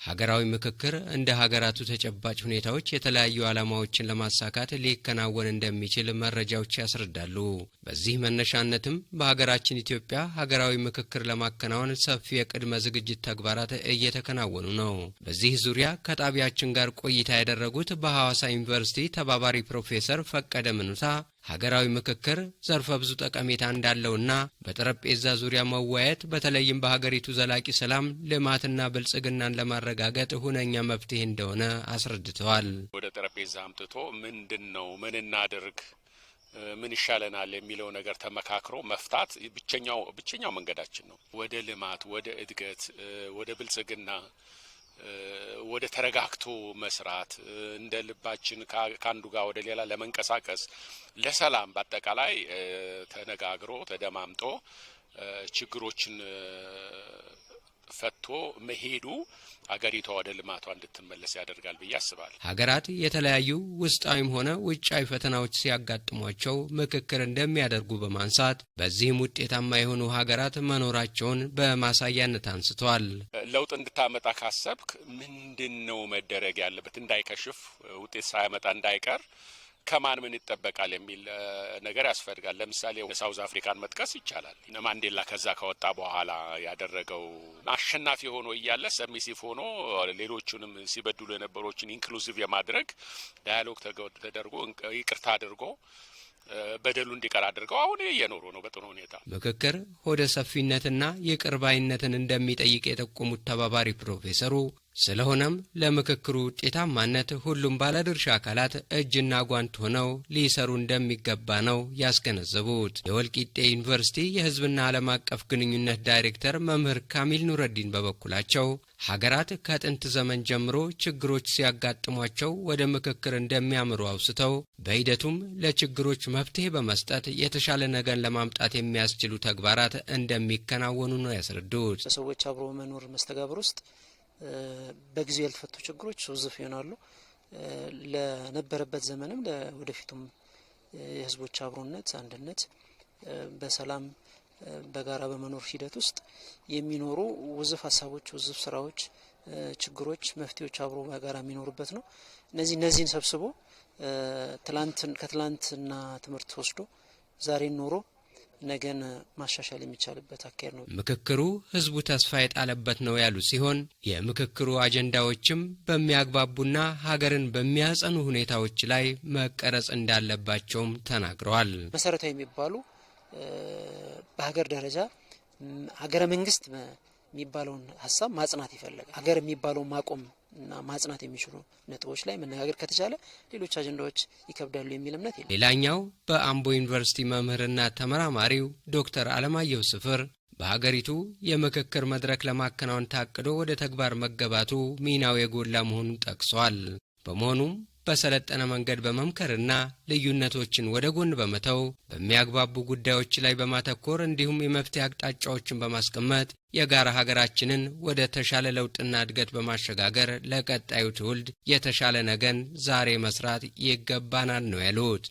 ሀገራዊ ምክክር እንደ ሀገራቱ ተጨባጭ ሁኔታዎች የተለያዩ ዓላማዎችን ለማሳካት ሊከናወን እንደሚችል መረጃዎች ያስረዳሉ። በዚህ መነሻነትም በሀገራችን ኢትዮጵያ ሀገራዊ ምክክር ለማከናወን ሰፊ የቅድመ ዝግጅት ተግባራት እየተከናወኑ ነው። በዚህ ዙሪያ ከጣቢያችን ጋር ቆይታ ያደረጉት በሐዋሳ ዩኒቨርሲቲ ተባባሪ ፕሮፌሰር ፈቀደ ምኑታ ሀገራዊ ምክክር ዘርፈ ብዙ ጠቀሜታ እንዳለውና በጠረጴዛ ዙሪያ መወያየት በተለይም በሀገሪቱ ዘላቂ ሰላም ልማትና ብልጽግናን ለማረጋገጥ ሁነኛ መፍትሄ እንደሆነ አስረድተዋል። ወደ ጠረጴዛ አምጥቶ ምንድነው ምን እናድርግ ምን ይሻለናል የሚለው ነገር ተመካክሮ መፍታት ብቸኛው መንገዳችን ነው። ወደ ልማት፣ ወደ እድገት፣ ወደ ብልጽግና፣ ወደ ተረጋግቶ መስራት እንደ ልባችን ካንዱ ጋር ወደ ሌላ ለመንቀሳቀስ ለሰላም በአጠቃላይ ተነጋግሮ ተደማምጦ ችግሮችን ፈቶ መሄዱ ሀገሪቷ ወደ ልማቷ እንድትመለስ ያደርጋል ብዬ አስባለሁ። ሀገራት የተለያዩ ውስጣዊም ሆነ ውጫዊ ፈተናዎች ሲያጋጥሟቸው ምክክር እንደሚያደርጉ በማንሳት በዚህም ውጤታማ የሆኑ ሀገራት መኖራቸውን በማሳያነት አንስተዋል። ለውጥ እንድታመጣ ካሰብክ ምንድነው መደረግ ያለበት እንዳይከሽፍ ውጤት ሳያመጣ እንዳይቀር ከማን ምን ይጠበቃል የሚል ነገር ያስፈልጋል። ለምሳሌ ሳውዝ አፍሪካን መጥቀስ ይቻላል። ማንዴላ ከዛ ከወጣ በኋላ ያደረገው አሸናፊ ሆኖ እያለ ሰሚሲቭ ሆኖ ሌሎቹንም ሲበድሉ የነበሮችን ኢንክሉሲቭ የማድረግ ዳያሎግ ተደርጎ ይቅርታ አድርጎ በደሉ እንዲቀር አድርገው አሁን እየኖሩ ነው በጥሩ ሁኔታ። ምክክር ሆደ ሰፊነትና የቅርባይነትን እንደሚጠይቅ የጠቆሙት ተባባሪ ፕሮፌሰሩ ስለሆነም ለምክክሩ ውጤታማነት ሁሉም ባለድርሻ አካላት እጅና ጓንት ሆነው ሊሰሩ እንደሚገባ ነው ያስገነዘቡት። የወልቂጤ ዩኒቨርሲቲ የሕዝብና ዓለም አቀፍ ግንኙነት ዳይሬክተር መምህር ካሚል ኑረዲን በበኩላቸው ሀገራት ከጥንት ዘመን ጀምሮ ችግሮች ሲያጋጥሟቸው ወደ ምክክር እንደሚያምሩ አውስተው በሂደቱም ለችግሮች መፍትሄ በመስጠት የተሻለ ነገርን ለማምጣት የሚያስችሉ ተግባራት እንደሚከናወኑ ነው ያስረዱት። በሰዎች አብሮ መኖር መስተጋብር ውስጥ በጊዜው ያልተፈቱ ችግሮች ውዝፍ ይሆናሉ። ለነበረበት ዘመንም ለወደፊቱም የህዝቦች አብሮነት፣ አንድነት፣ በሰላም በጋራ በመኖር ሂደት ውስጥ የሚኖሩ ውዝፍ ሀሳቦች፣ ውዝፍ ስራዎች፣ ችግሮች፣ መፍትሄዎች አብሮ በጋራ የሚኖሩበት ነው። እነዚህን ሰብስቦ ከትላንትና ትምህርት ወስዶ ዛሬን ኖሮ ነገን ማሻሻል የሚቻልበት አካሄድ ነው። ምክክሩ ህዝቡ ተስፋ የጣለበት ነው ያሉ ሲሆን የምክክሩ አጀንዳዎችም በሚያግባቡና ሀገርን በሚያጸኑ ሁኔታዎች ላይ መቀረጽ እንዳለባቸውም ተናግረዋል። መሰረታዊ የሚባሉ በሀገር ደረጃ ሀገረ መንግስት የሚባለውን ሀሳብ ማጽናት ይፈልጋል። ሀገር የሚባለው ማቆም እና ማጽናት የሚችሉ ነጥቦች ላይ መነጋገር ከተቻለ ሌሎች አጀንዳዎች ይከብዳሉ የሚል እምነት የለም። ሌላኛው በአምቦ ዩኒቨርሲቲ መምህርና ተመራማሪው ዶክተር አለማየሁ ስፍር በሀገሪቱ የምክክር መድረክ ለማከናወን ታቅዶ ወደ ተግባር መገባቱ ሚናው የጎላ መሆኑን ጠቅሷል። በመሆኑም በሰለጠነ መንገድ በመምከርና ልዩነቶችን ወደ ጎን በመተው በሚያግባቡ ጉዳዮች ላይ በማተኮር እንዲሁም የመፍትሄ አቅጣጫዎችን በማስቀመጥ የጋራ ሀገራችንን ወደ ተሻለ ለውጥና እድገት በማሸጋገር ለቀጣዩ ትውልድ የተሻለ ነገን ዛሬ መስራት ይገባናል ነው ያሉት።